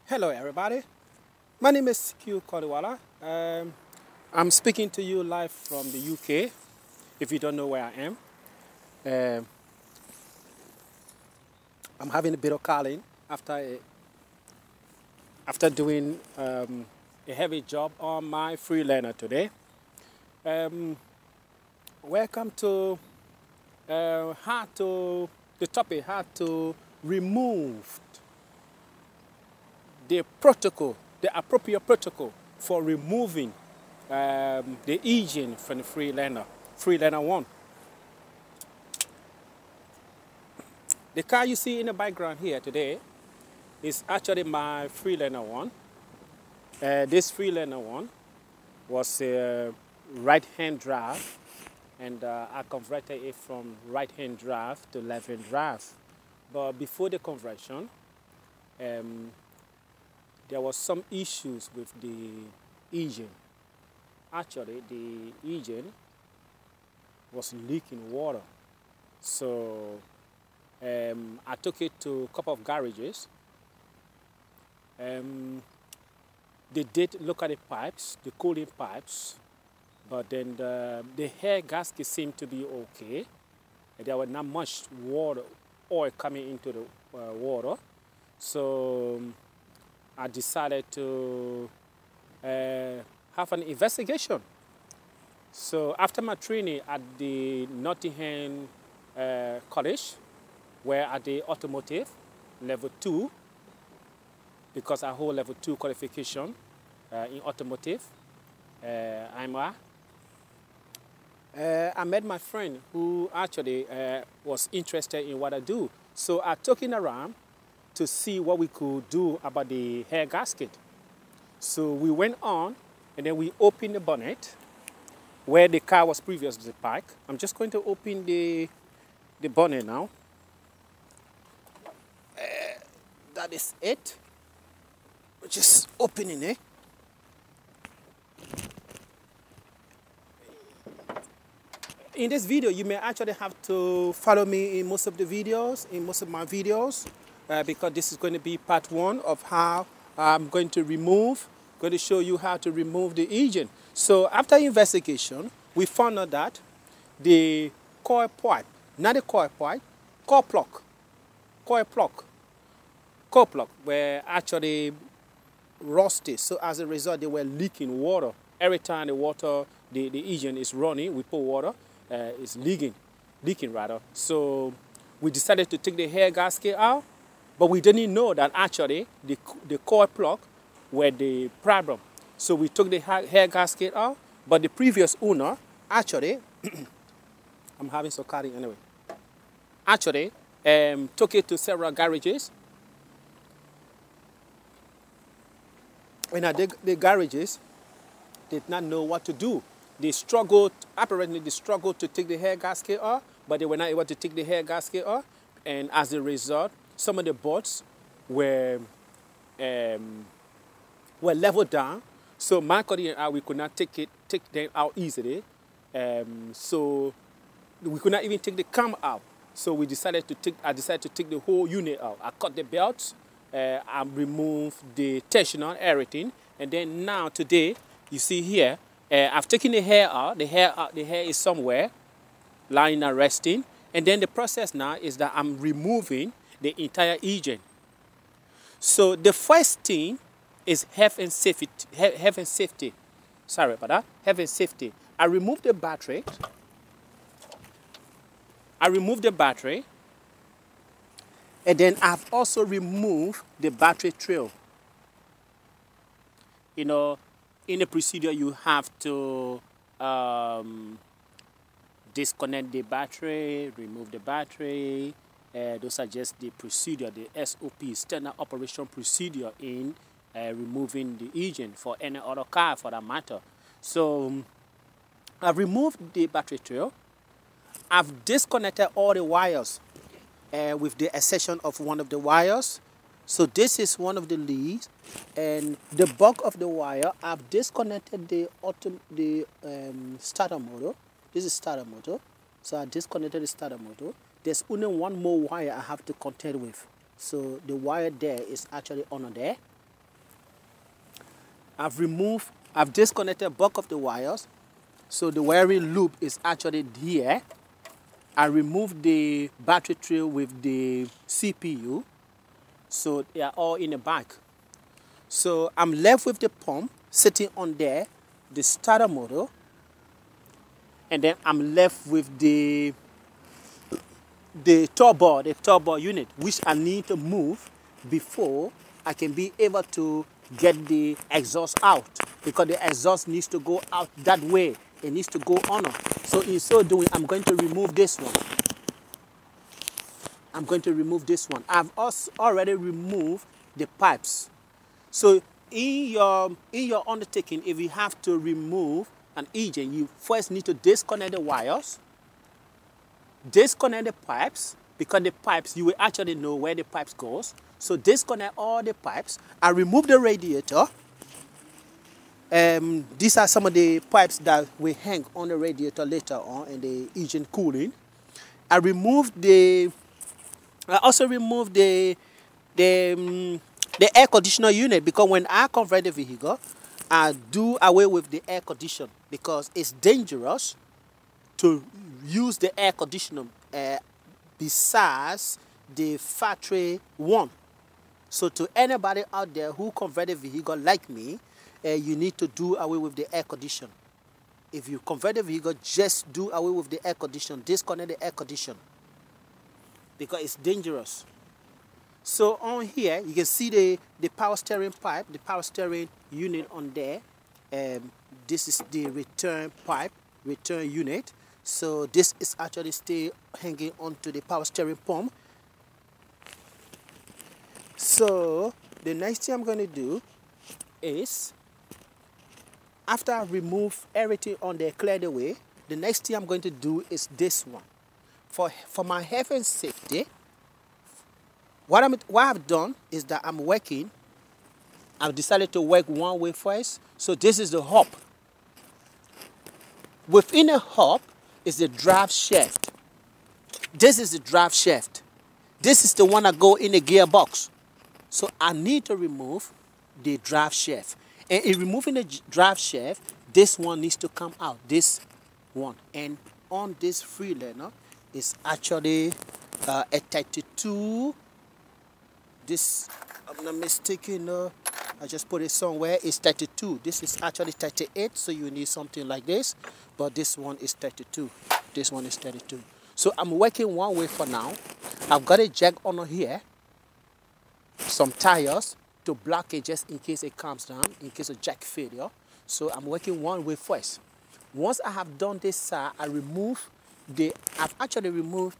Hello everybody, my name is Quaqua. I'm speaking to you live from the UK, if you don't know where I am. I'm having a bit of calling after doing a heavy job on my Freelander today. Welcome to the topic, how to remove the protocol, the appropriate protocol for removing the engine from the Freelander 1. The car you see in the background here today is actually my Freelander 1. This Freelander 1 was a right-hand drive, and I converted it from right-hand drive to left-hand drive. But before the conversion, there was some issues with the engine. Actually, the engine was leaking water. So I took it to a couple of garages. They did look at the pipes, the cooling pipes, but then the air gasket seemed to be okay. There was not much oil coming into the water. So I decided to have an investigation. So after my training at the Nottingham College, where at the automotive level 2, because I hold level 2 qualification in automotive, I met my friend who actually was interested in what I do. So I took him around to see what we could do about the air gasket. So we went on, and then we opened the bonnet where the car was previously parked. I'm just going to open the bonnet now. That is it. We're just opening it. In this video, you may actually have to follow me in most of my videos, because this is going to be part 1 of how I'm going to show you how to remove the engine. So after investigation, we found out that the coil pipe, not the coil pipe, coil plug were actually rusted. So as a result, they were leaking water. Every time the engine is running, we put water, it's leaking rather. So we decided to take the air gasket out, but we didn't know that actually the coil plug were the problem. So we took the air gasket out, but the previous owner actually, I'm having some carrying anyway, actually took it to several garages. And the garages did not know what to do. Apparently they struggled to take the air gasket off, but they were not able to take the air gasket off. And as a result, some of the bolts were leveled down. So my colleague and I, we could not take them out easily. So we could not even take the cam out. So I decided to take the whole unit out. I cut the belts, I removed the tensioner, everything. And then now today, you see here, I've taken the hair out. The hair is somewhere lying and resting. And then the process now is that I'm removing the entire engine. So the first thing is health and safety. Sorry about that. Health and safety. I removed the battery. And then I've also removed the battery trail. You know, in the procedure, you have to disconnect the battery, remove the battery. Those are just the procedure, the SOP, standard operation procedure in removing the engine for any other car for that matter. So I've removed the battery trail. I've disconnected all the wires with the exception of one of the wires. So this is one of the leads, and the bulk of the wire, I've disconnected the starter motor. This is starter motor. So I disconnected the starter motor. There's only one more wire I have to contend with. So the wire there is actually under there. I've disconnected bulk of the wires. So the wiring loop is actually here. I removed the battery tray with the CPU. So they are all in the back. So I'm left with the pump sitting on there, the starter motor. And then I'm left with the turbo unit, which I need to move before I can be able to get the exhaust out, because the exhaust needs to go out that way. It needs to go on. So in so doing, I'm going to remove this one. I'm going to remove this one. I've also already removed the pipes. So in your undertaking, if you have to remove an engine, you first need to disconnect the wires, disconnect the pipes, because the pipes, you will actually know where the pipes goes. So disconnect all the pipes. I remove the radiator. These are some of the pipes that will hang on the radiator later on in the engine cooling. I also removed the air conditioner unit, because when I convert the vehicle, I do away with the air conditioner, because it's dangerous to use the air conditioner besides the factory one. So to anybody out there who convert a vehicle like me, you need to do away with the air conditioner. If you convert a vehicle, just do away with the air conditioner. Disconnect the air conditioner, because it's dangerous. So on here, you can see the power steering pipe, the power steering unit on there. This is the return pipe, return unit. So this is actually still hanging onto the power steering pump. So the next thing I'm going to do is, after I remove everything on there, clear the way, the next thing I'm going to do is this one. For my health and safety, what I've done is that I've decided to work one way first. So this is the hub. Within the hub is the drive shaft. This is the drive shaft. This is the one that go in the gearbox. So I need to remove the drive shaft. And in removing the drive shaft, this one needs to come out, this one. And on this Freelander is actually a 32. This, I'm not mistaken, I just put it somewhere, it's 32. This is actually 38, so you need something like this. But this one is 32. This one is 32. So I'm working one way for now. I've got a jack on here, some tires to block it just in case it comes down, in case of jack failure. So I'm working one way first. Once I have done this side, I've actually removed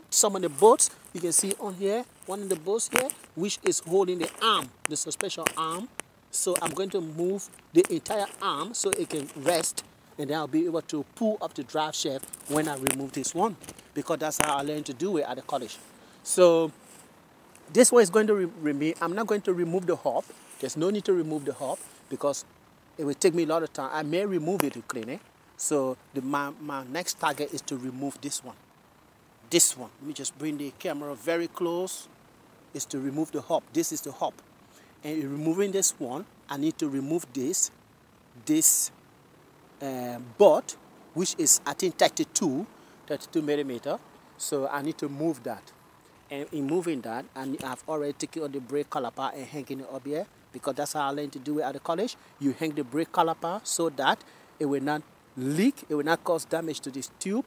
some of the bolts. You can see on here, one of the bolts here, which is holding the arm, the suspension arm. So I'm going to move the entire arm so it can rest, and then I'll be able to pull up the drive shaft when I remove this one, because that's how I learned to do it at the college. So this one is going to remain. I'm not going to remove the hub. There's no need to remove the hub, because it will take me a lot of time. I may remove it to clean it. So my next target is to remove this one. This one. Let me just bring the camera very close. Is to remove the hub. This is the hub. And in removing this one, I need to remove this bolt, which is I think 32 millimeter. So I need to move that. And in moving that, I've already taken on the brake caliper and hanging it up here, because that's how I learned to do it at the college. You hang the brake caliper so that it will not leak, it will not cause damage to this tube.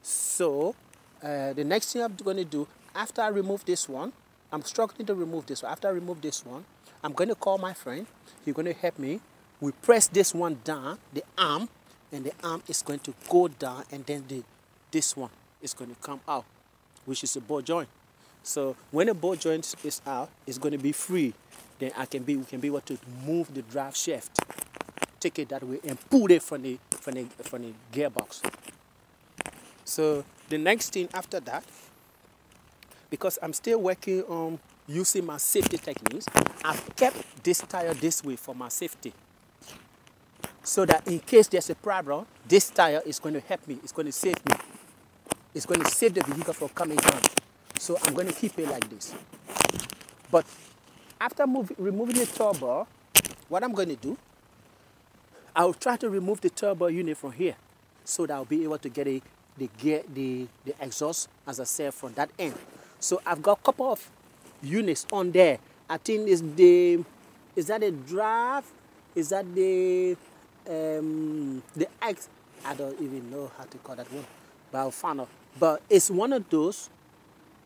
So the next thing I'm going to do, after I remove this one, I'm struggling to remove this one. After I remove this one, I'm going to call my friend. He's going to help me. We press this one down, the arm, and the arm is going to go down, and then this one is going to come out, which is a ball joint. So when the ball joint is out, it's going to be free. Then we can be able to move the drive shaft, take it that way, and pull it from the gearbox. So the next thing after that, because I'm still working on using my safety techniques, I've kept this tire this way for my safety, so that in case there's a problem, this tire is going to help me. It's going to save me. It's going to save the vehicle from coming down. So I'm going to keep it like this. But after removing the turbo, what I'm going to do, I'll try to remove the turbo unit from here so that I'll be able to get the exhaust, as I said, from that end. So I've got a couple of units on there. I think is that a drive? Is that the X? I don't even know how to call that one, but I'll find out. But it's one of those,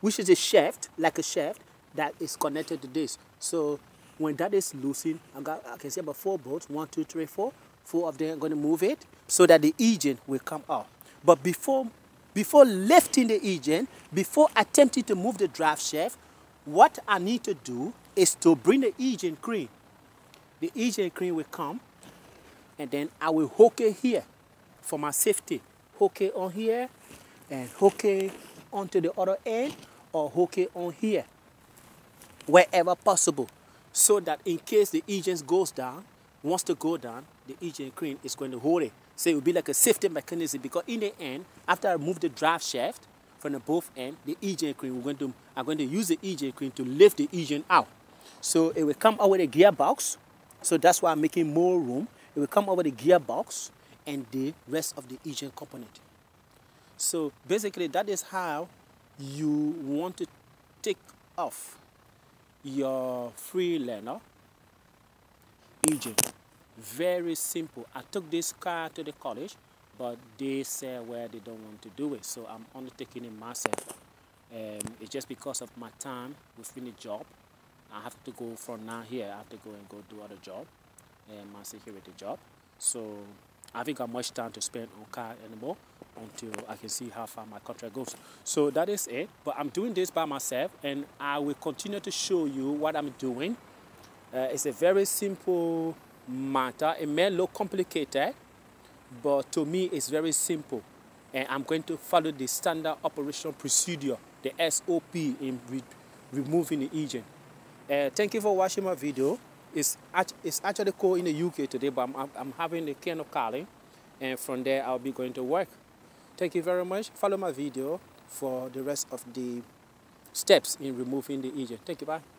which is a shaft, like a shaft, that is connected to this. So when that is loosened, I can see about 4 bolts, 1, 2, 3, 4. 4 of them are going to move it so that the engine will come out. But before lifting the engine, before attempting to move the drive shaft, what I need to do is to bring the engine crane. The engine crane will come, and then I will hook it here for my safety. Hook it on here, and hook it onto the other end, or hook it on here, wherever possible, so that in case the engine goes down, wants to go down, the engine crane is going to hold it. So it will be like a safety mechanism, because in the end, after I move the drive shaft from the both ends, the engine crane, I'm going to use the engine crane to lift the engine out. So it will come out with a gearbox. So that's why I'm making more room. It will come out with a gearbox and the rest of the engine component. So basically that is how you want to take off your Freelander engine. Very simple. I took this car to the college, but they said, well, they don't want to do it, so I'm undertaking it myself. It's just because of my time within the job. I have to go from now here. I have to go do other job, my security job. So I haven't got much time to spend on car anymore until I can see how far my contract goes. So that is it. But I'm doing this by myself, and I will continue to show you what I'm doing. It's a very simple matter. It may look complicated, but to me it's very simple. And I'm going to follow the standard operation procedure, the SOP, in removing the engine. Thank you for watching my video. It's actually cold in the UK today, but I'm having a can of Cali, and from there I'll be going to work. Thank you very much. Follow my video for the rest of the steps in removing the engine. Thank you. Bye.